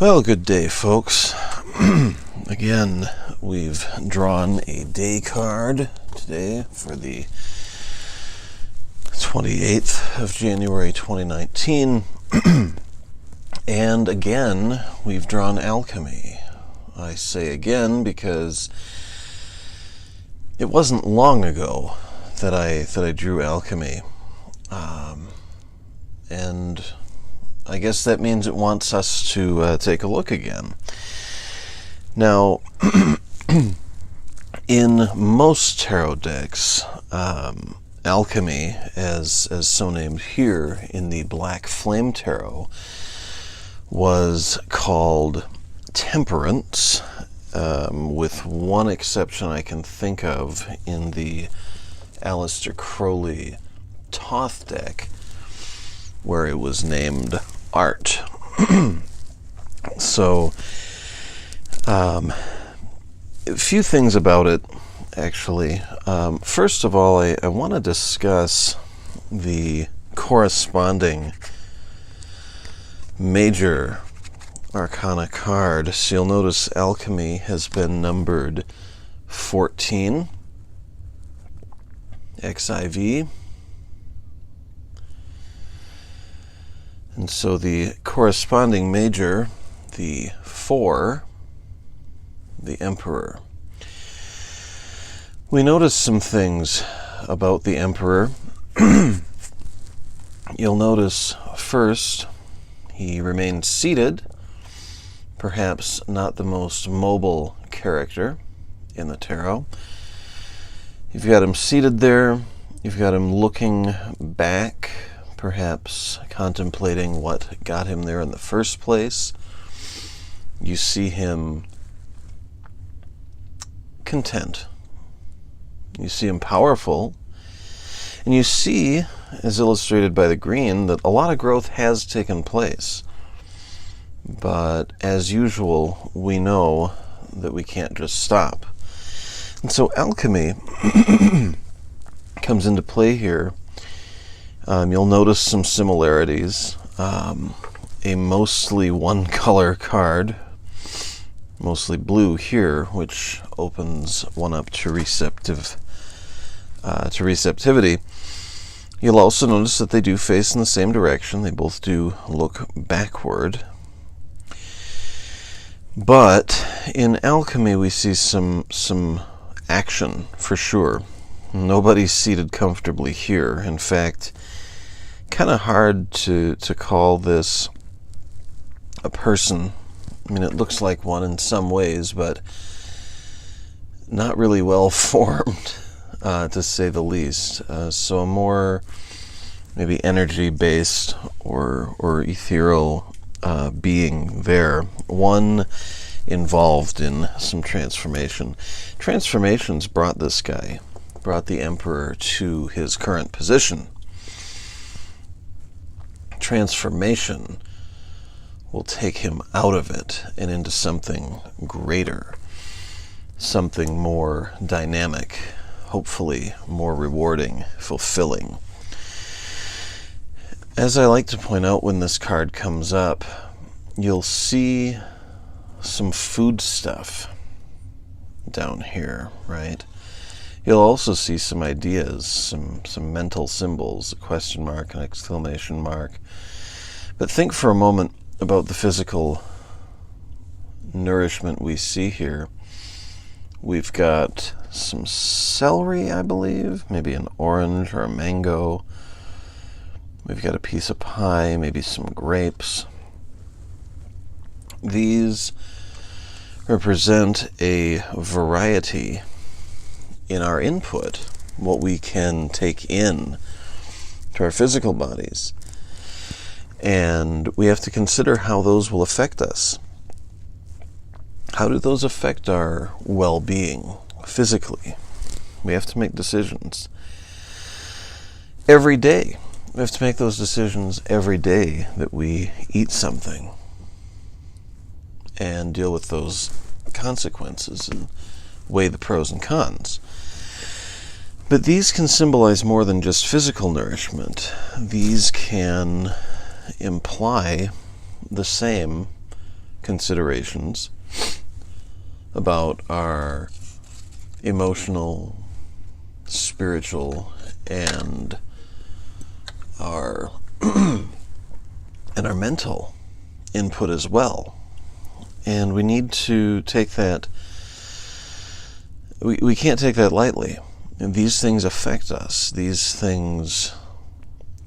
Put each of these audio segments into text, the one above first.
Well, good day, folks. Again, we've drawn a day card today for the 28th of January 2019. And again, we've drawn Alxemy. I say again because it wasn't long ago that I drew Alxemy. And I guess that means it wants us to take a look again. Now, in most tarot decks, Alxemy, as so named here in the Black Flame Tarot, was called Temperance, with one exception I can think of in the Aleister Crowley Thoth deck, where it was named Art. So, a few things about it, actually. First of all, I want to discuss the corresponding Major Arcana card. So you'll notice Alxemy has been numbered 14, XIV. And so the corresponding major, the 4, the Emperor. We notice some things about the Emperor. You'll notice first, he remains seated, perhaps not the most mobile character in the tarot. You've got him seated there, you've got him looking back, perhaps contemplating what got him there in the first place. You see him content. You see him powerful. And you see, as illustrated by the green, that a lot of growth has taken place. But as usual, we know that we can't just stop. And so Alxemy comes into play here. You'll notice some similarities. A mostly one-color card, mostly blue here, which opens one up to receptivity. You'll also notice that they do face in the same direction. They both do look backward. But in Alxemy, we see some action for sure. Nobody's seated comfortably here. In fact, kind of hard to call this a person. I mean, it looks like one in some ways, but not really well formed, to say the least. So a more maybe energy-based or ethereal being there. One involved in some transformation. Transformations brought this guy, brought the Emperor to his current position. Transformation will take him out of it and into something greater, something more dynamic, hopefully more rewarding, fulfilling. As I like to point out when this card comes up, you'll see some food stuff down here, right? You'll also see some ideas, some mental symbols, a question mark, an exclamation mark. But think for a moment about the physical nourishment we see here. We've got some celery, I believe, maybe an orange or a mango. We've got a piece of pie, maybe some grapes. These represent a variety in our input, what we can take in to our physical bodies. And we have to consider how those will affect us. How do those affect our well-being physically? We have to make decisions every day. We have to make those decisions every day that we eat something and deal with those consequences and weigh the pros and cons. But these can symbolize more than just physical nourishment. These can imply the same considerations about our emotional, spiritual, and our and our mental input as well. And we need to take that, we can't take that lightly. And these things affect us. These things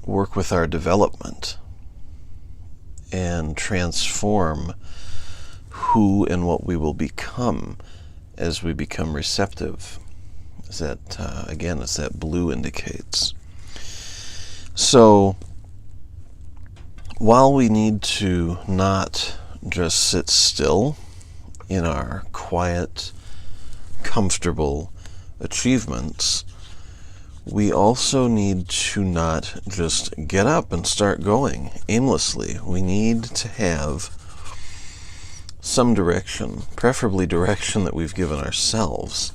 work with our development and transform who and what we will become as we become receptive. As that, again, as that blue indicates. So, while we need to not just sit still in our quiet, comfortable achievements, we also need to not just get up and start going aimlessly. We need to have some direction, preferably direction that we've given ourselves.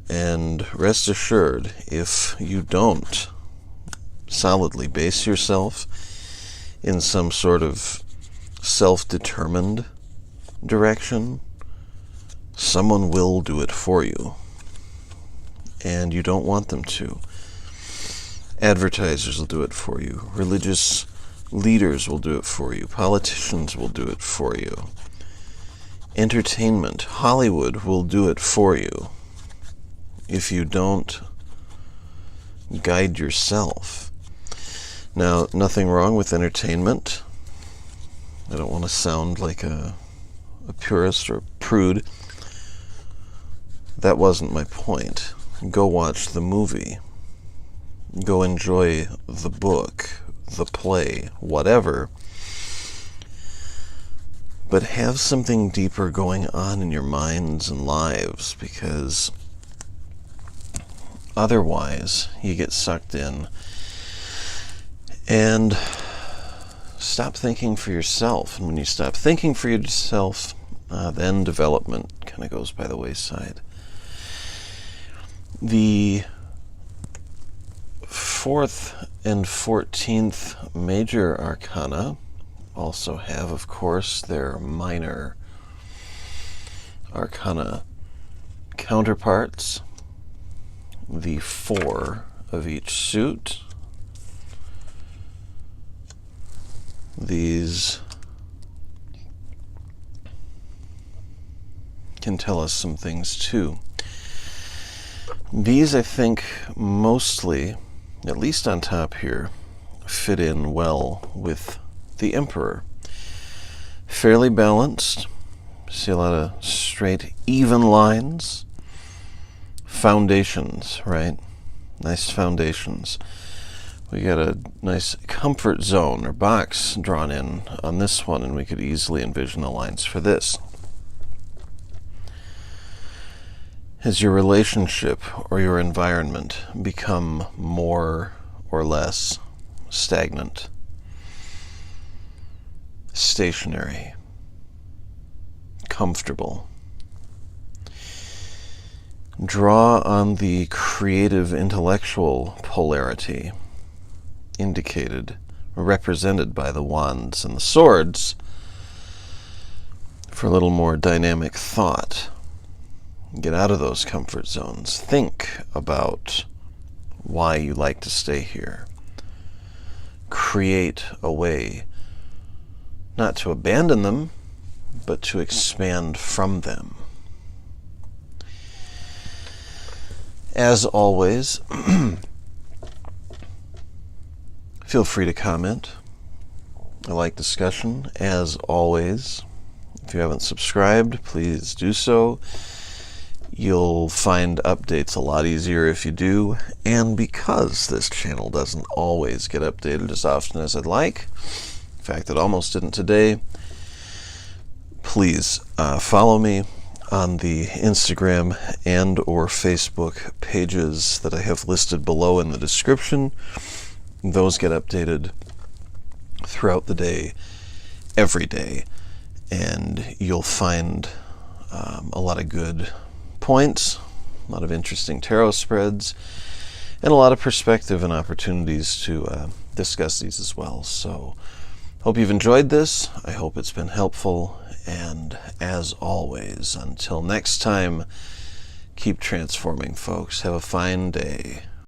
And rest assured, if you don't solidly base yourself in some sort of self-determined direction, someone will do it for you. And you don't want them to. Advertisers will do it for you. Religious leaders will do it for you. Politicians will do it for you. Entertainment, Hollywood will do it for you. If you don't guide yourself. Now, nothing wrong with entertainment. I don't want to sound like a purist or a prude. That wasn't my point. Go watch the movie. Go enjoy the book, the play, whatever. But have something deeper going on in your minds and lives, because otherwise, you get sucked in and stop thinking for yourself. And when you stop thinking for yourself, then development kind of goes by the wayside. The 4th and 14th Major Arcana also have, of course, their Minor Arcana counterparts. The 4 of each suit. These can tell us some things too. These, I think, mostly, at least on top here, fit in well with the Emperor. Fairly balanced. See a lot of straight, even lines. Foundations, right? Nice foundations. We got a nice comfort zone or box drawn in on this one, and we could easily envision the lines for this. Has your relationship or your environment become more or less stagnant, stationary, comfortable? Draw on the creative intellectual polarity indicated, represented by the wands and the swords, for a little more dynamic thought. Get out of those comfort zones. Think about why you like to stay here. Create a way not to abandon them, but to expand from them. As always, feel free to comment. I like discussion, as always. If you haven't subscribed, please do so. You'll find updates a lot easier if you do, and because this channel doesn't always get updated as often as I'd like, in fact, it almost didn't today, please follow me on the Instagram and or Facebook pages that I have listed below in the description. Those get updated throughout the day, every day, and you'll find a lot of good points, a lot of interesting tarot spreads, and a lot of perspective and opportunities to discuss these as well. So, hope you've enjoyed this. I hope it's been helpful, And as always, until next time, keep transforming, folks. Have a fine day.